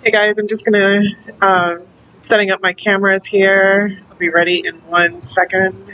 Hey guys, I'm just gonna setting up my cameras here. I'll be ready in 1 second.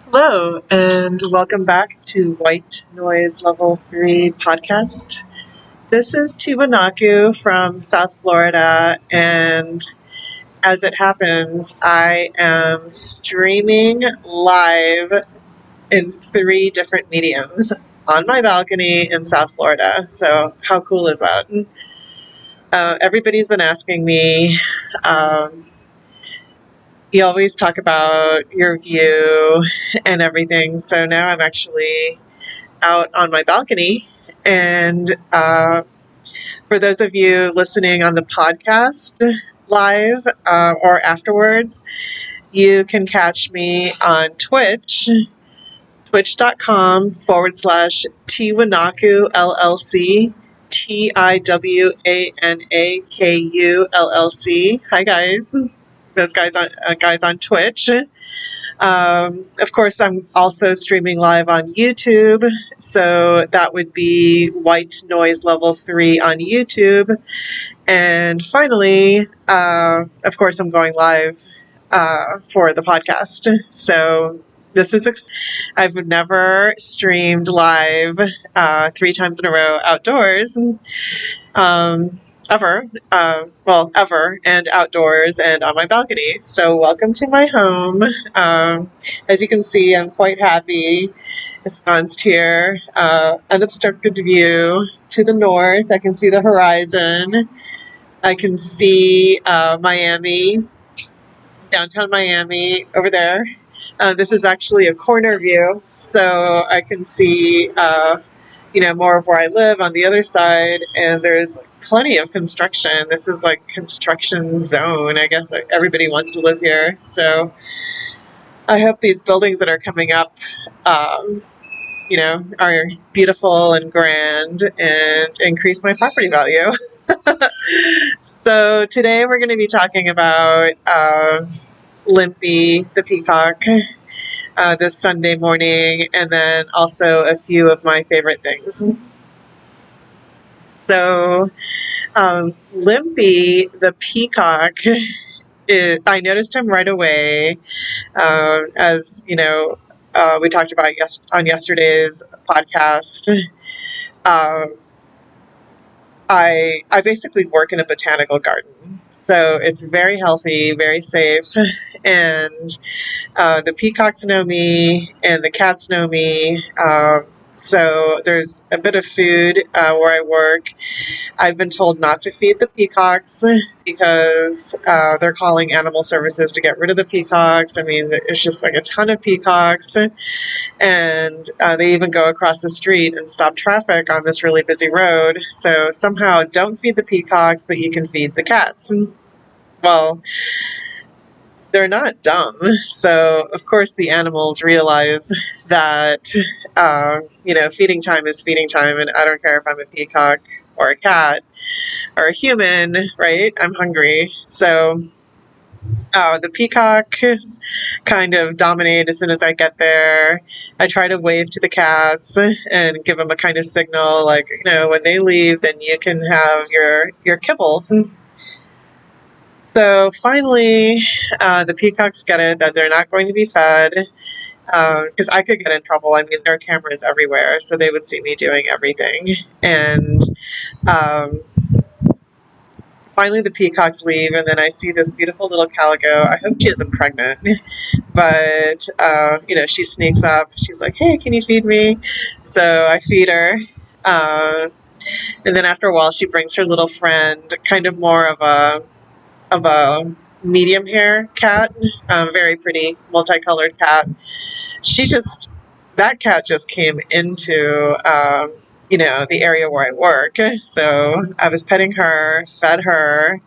Hello, and welcome back to White Noise Level 3 podcast. This is Tiwanaku from South Florida, and as it happens, I am streaming live in 3 different mediums on my balcony in South Florida. So how cool is that? Everybody's been asking me, um, you always talk about your view and everything. So now I'm actually out on my balcony. And for those of you listening on the podcast live or afterwards, you can catch me on Twitch, twitch.com/Tiwanaku LLC. Tiwanaku LLC. Hi guys, those guys on Twitch. Of course, I'm also streaming live on YouTube, so that would be White Noise Level 3 on YouTube. And finally, of course, I'm going live for the podcast. So this is I've never streamed live 3 times in a row outdoors, ever. Ever, and outdoors and on my balcony. So welcome to my home. As you can see, I'm quite happy, ensconced here. Unobstructed view to the north. I can see the horizon. I can see Miami, downtown Miami over there. This is actually a corner view, so I can see, more of where I live on the other side, and there's plenty of construction. This is like construction zone. I guess everybody wants to live here, so I hope these buildings that are coming up, are beautiful and grand and increase my property value. So today we're going to be talking about Limpy the Peacock this Sunday morning, and then also a few of my favorite things. So Limpy the Peacock, I noticed him right away, as we talked about on yesterday's podcast. I basically work in a botanical garden, so it's very healthy, very safe, and the peacocks know me, and the cats know me. So there's a bit of food where I work. I've been told not to feed the peacocks because they're calling animal services to get rid of the peacocks. I mean, it's just like a ton of peacocks, and they even go across the street and stop traffic on this really busy road. So somehow don't feed the peacocks, but you can feed the cats. Well, they're not dumb. So, of course, the animals realize that, feeding time is feeding time, and I don't care if I'm a peacock or a cat or a human, right? I'm hungry. So, the peacocks kind of dominate as soon as I get there. I try to wave to the cats and give them a kind of signal, like, when they leave, then you can have your kibbles. So finally, the peacocks get it that they're not going to be fed, because I could get in trouble. I mean, there are cameras everywhere, so they would see me doing everything. And finally, the peacocks leave, and then I see this beautiful little calico. I hope she isn't pregnant, but she sneaks up. She's like, "Hey, can you feed me?" So I feed her. And then after a while, she brings her little friend, kind of more of a medium hair cat, very pretty, multicolored cat. That cat just came into, the area where I work. So I was petting her, fed her,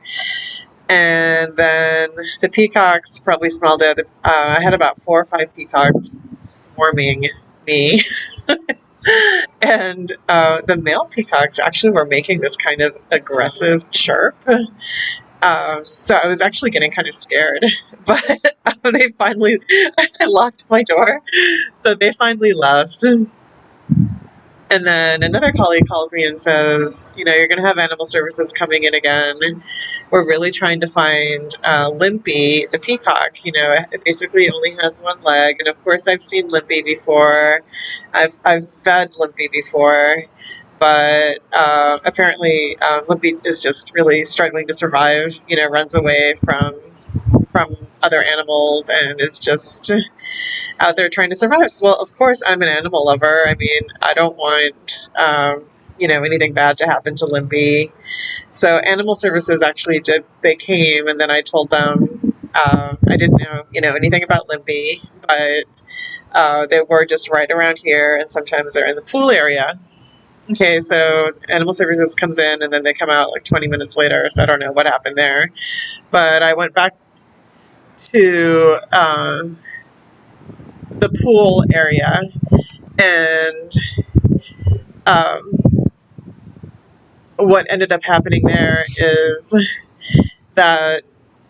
and then the peacocks probably smelled it. I had about 4 or 5 peacocks swarming me. And the male peacocks actually were making this kind of aggressive chirp. So I was actually getting kind of scared, but they finally, I locked my door, so they finally left. And then another colleague calls me and says, you're going to have animal services coming in again. We're really trying to find Limpy the peacock. It basically only has one leg. And of course, I've seen Limpy before. I've fed Limpy before. But apparently, Limpy is just really struggling to survive, runs away from other animals and is just out there trying to survive. Well, of course, I'm an animal lover. I mean, I don't want, anything bad to happen to Limpy. So animal services actually they came, and then I told them I didn't know, anything about Limpy, but they were just right around here, and sometimes they're in the pool area. Okay, so animal services comes in, and then they come out like 20 minutes later, so I don't know what happened there. But I went back to the pool area, and what ended up happening there is that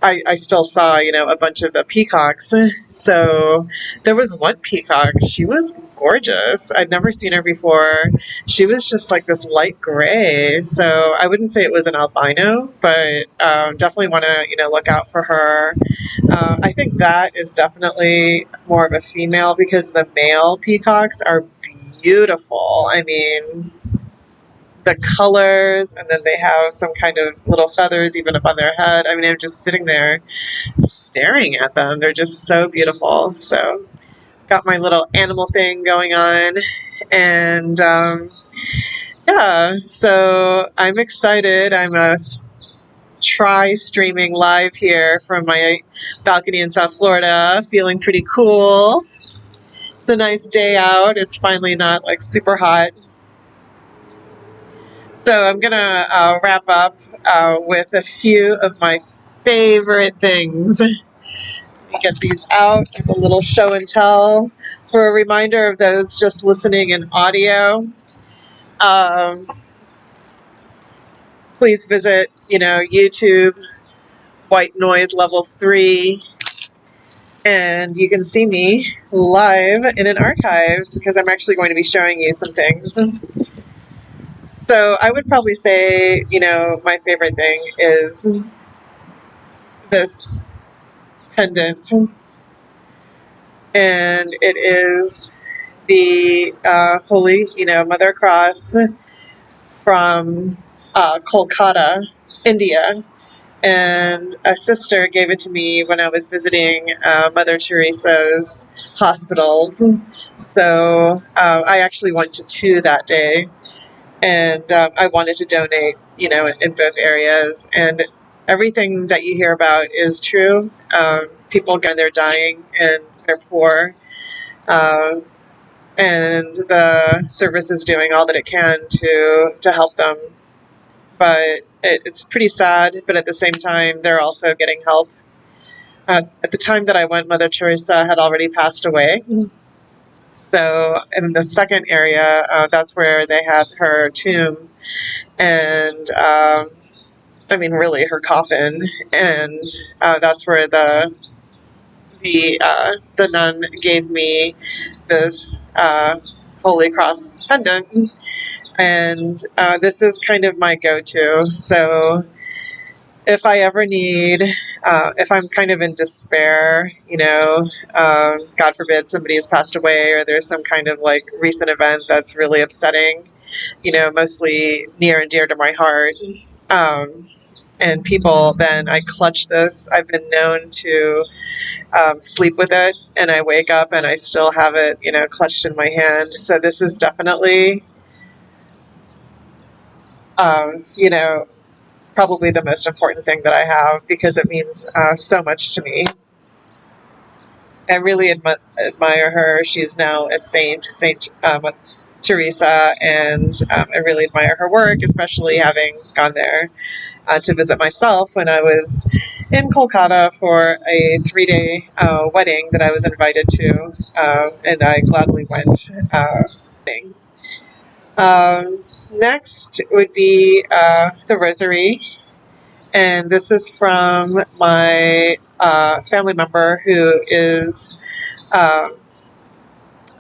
I still saw, a bunch of the peacocks. So there was one peacock. She was gorgeous. I'd never seen her before. She was just like this light gray. So I wouldn't say it was an albino, but definitely want to, look out for her. I think that is definitely more of a female because the male peacocks are beautiful. I mean, the colors, and then they have some kind of little feathers even up on their head. I mean, I'm just sitting there staring at them. They're just so beautiful. So got my little animal thing going on, and yeah, so I'm excited. I'm try streaming live here from my balcony in South Florida, feeling pretty cool. It's a nice day out. It's finally not like super hot. So I'm going to wrap up with a few of my favorite things. Let me get these out as a little show and tell. For a reminder of those just listening in audio, please visit, YouTube, White Noise Level 3, and you can see me live in an archives because I'm actually going to be showing you some things. So I would probably say, my favorite thing is this pendant, and it is the Holy, Mother Cross from Kolkata, India. And a sister gave it to me when I was visiting Mother Teresa's hospitals. So I actually went to 2 that day, and I wanted to donate, in both areas. And everything that you hear about is true. People, they're dying and they're poor. And the service is doing all that it can to help them. But it's pretty sad, but at the same time, they're also getting help. At the time that I went, Mother Teresa had already passed away. So in the second area, that's where they had her tomb, and really her coffin, and that's where the nun gave me this Holy Cross pendant, and this is kind of my go-to. So if I ever need, if I'm kind of in despair, God forbid somebody has passed away or there's some kind of like recent event that's really upsetting, mostly near and dear to my heart, and people, then I clutch this. I've been known to sleep with it, and I wake up and I still have it, clutched in my hand. So this is definitely, probably the most important thing that I have because it means so much to me. I really admire her. She's now a saint, Saint Teresa, and I really admire her work, especially having gone there to visit myself when I was in Kolkata for a 3-day wedding that I was invited to, and I gladly went. Um, Next would be the rosary. And this is from my family member who is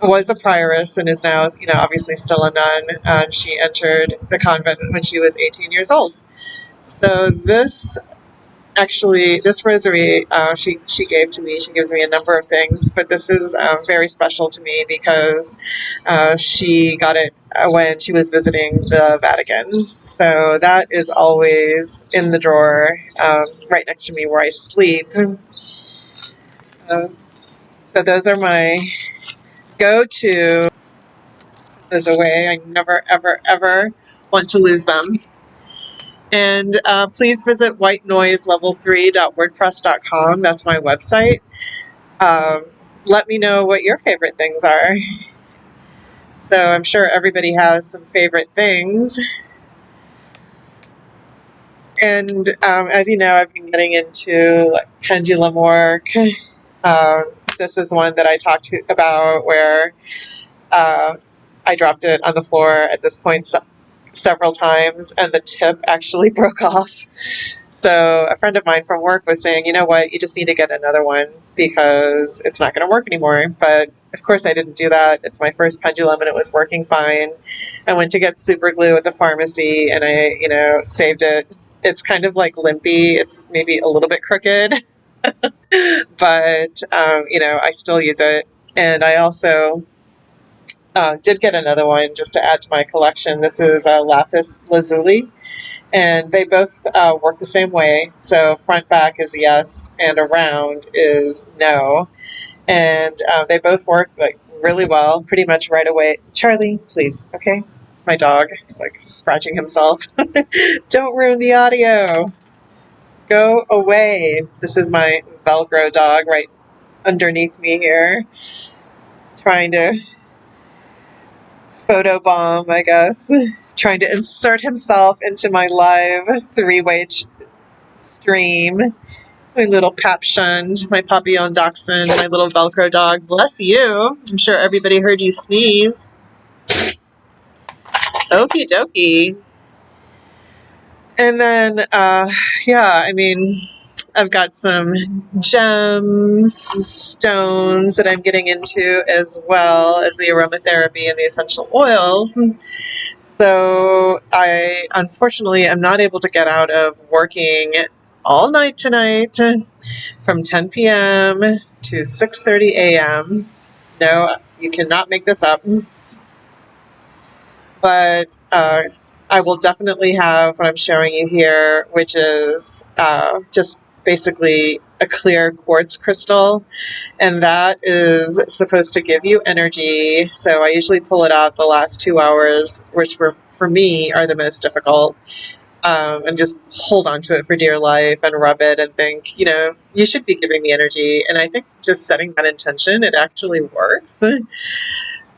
was a prioress and is now, obviously still a nun. She entered the convent when she was 18 years old. So this rosary she gave to me. She gives me a number of things, but this is very special to me because she got it when she was visiting the Vatican. So that is always in the drawer right next to me where I sleep. So those are my go-to. Those away. I never, ever, ever want to lose them. And please visit whitenoiselevel3.wordpress.com. That's my website. Let me know what your favorite things are. So I'm sure everybody has some favorite things. And as you know, I've been getting into pendulum work. This is one that I talked about where I dropped it on the floor at this point several times, and the tip actually broke off. So a friend of mine from work was saying, you know what, you just need to get another one because it's not going to work anymore. But of course I didn't do that. It's my first pendulum and it was working fine. I went to get super glue at the pharmacy and I, saved it. It's kind of like limpy. It's maybe a little bit crooked, but, I still use it. And I also did get another one just to add to my collection. This is a lapis lazuli. And they both work the same way. So front back is yes, and around is no. And they both work really well, pretty much right away. Charlie, please, okay? My dog is scratching himself. Don't ruin the audio. Go away. This is my Velcro dog right underneath me here, trying to photobomb, I guess. Trying to insert himself into my live three-way stream. My little Papshund, my Papillon Dachshund, my little Velcro dog. Bless you. I'm sure everybody heard you sneeze. Okie dokie. And then, I've got some gems, some stones that I'm getting into, as well as the aromatherapy and the essential oils. So I, unfortunately, am not able to get out of working all night tonight from 10 p.m. to 6:30 a.m. No, you cannot make this up. But I will definitely have what I'm showing you here, which is just basically a clear quartz crystal. And that is supposed to give you energy. So I usually pull it out the last 2 hours, which for me are the most difficult. And just hold on to it for dear life and rub it and think, you should be giving me energy. And I think just setting that intention, it actually works.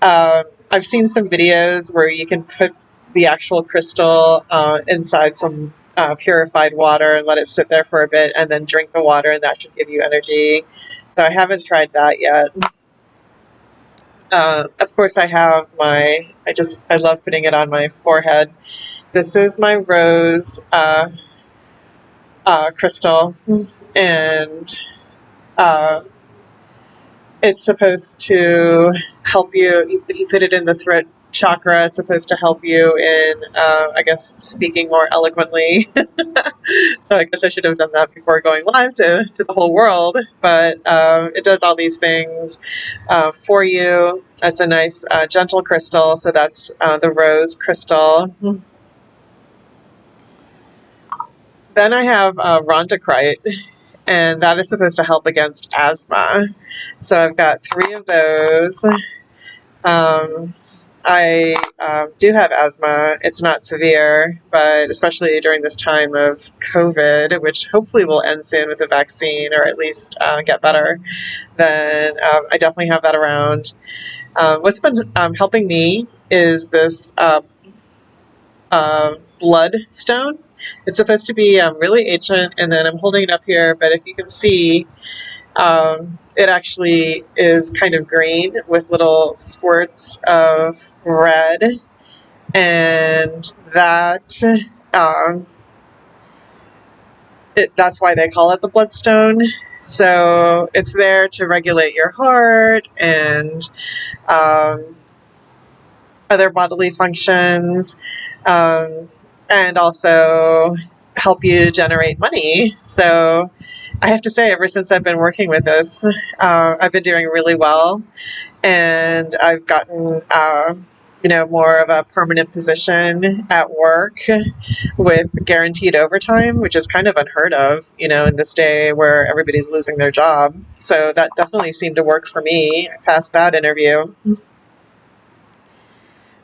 I've seen some videos where you can put the actual crystal inside some purified water and let it sit there for a bit and then drink the water, and that should give you energy. So I haven't tried that yet. Of course, I have I love putting it on my forehead. This is my rose crystal, and it's supposed to help you. If you put it in the throat chakra, it's supposed to help you in, speaking more eloquently. So I guess I should have done that before going live to the whole world. But it does all these things for you. It's a nice, gentle crystal. So that's the rose crystal. Then I have rhondocrite, and that is supposed to help against asthma. So I've got 3 of those. I do have asthma. It's not severe, but especially during this time of COVID, which hopefully will end soon with the vaccine, or at least get better, then I definitely have that around. What's been helping me is this blood stone. It's supposed to be really ancient, and then I'm holding it up here, but if you can see, it actually is kind of green with little squirts of red. and um, that's why they call it the bloodstone. So it's there to regulate your heart and um, other bodily functions, um, and also help you generate money. So I have to say, ever since I've been working with this, I've been doing really well, and I've gotten more of a permanent position at work with guaranteed overtime, which is kind of unheard of, in this day where everybody's losing their job. So that definitely seemed to work for me. I passed that interview.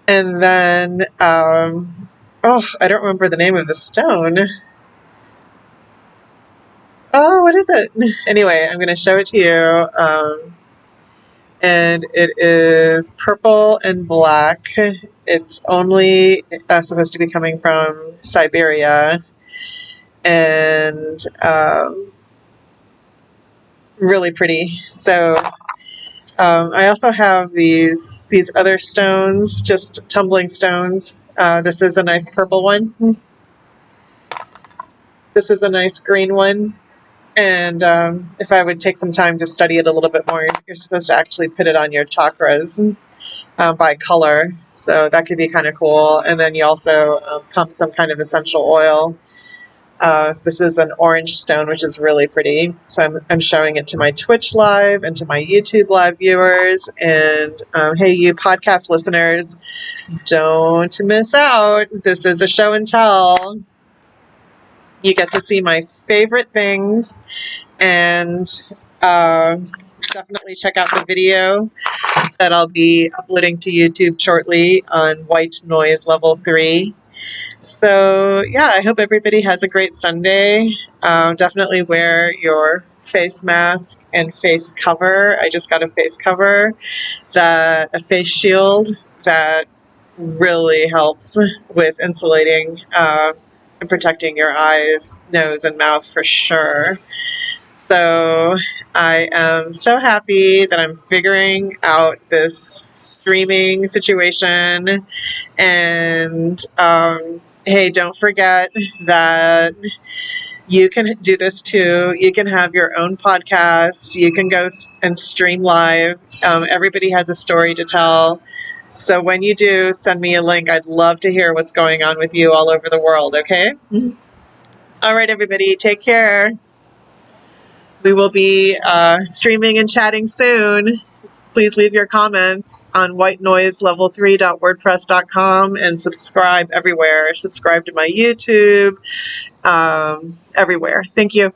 And then, I don't remember the name of the stone. Oh, what is it? Anyway, I'm going to show it to you. And it is purple and black. It's only supposed to be coming from Siberia, and really pretty. So I also have these other stones, just tumbling stones. This is a nice purple one. This is a nice green one. And if I would take some time to study it a little bit more, you're supposed to actually put it on your chakras by color. So that could be kind of cool. And then you also pump some kind of essential oil. This is an orange stone, which is really pretty. So I'm showing it to my Twitch live and to my YouTube live viewers. And hey, you podcast listeners, don't miss out. This is a show and tell. You get to see my favorite things, and definitely check out the video that I'll be uploading to YouTube shortly on white noise level 3. So yeah, I hope everybody has a great Sunday. Definitely wear your face mask and face cover. I just got a face cover, a face shield that really helps with insulating and protecting your eyes, nose, and mouth for sure. So I am so happy that I'm figuring out this streaming situation. And hey, don't forget that you can do this too. You can have your own podcast. You can go and stream live. Everybody has a story to tell. So when you do, send me a link. I'd love to hear what's going on with you all over the world, okay? All right, everybody, take care. We will be streaming and chatting soon. Please leave your comments on whitenoiselevel3.wordpress.com and subscribe everywhere. Subscribe to my YouTube, everywhere. Thank you.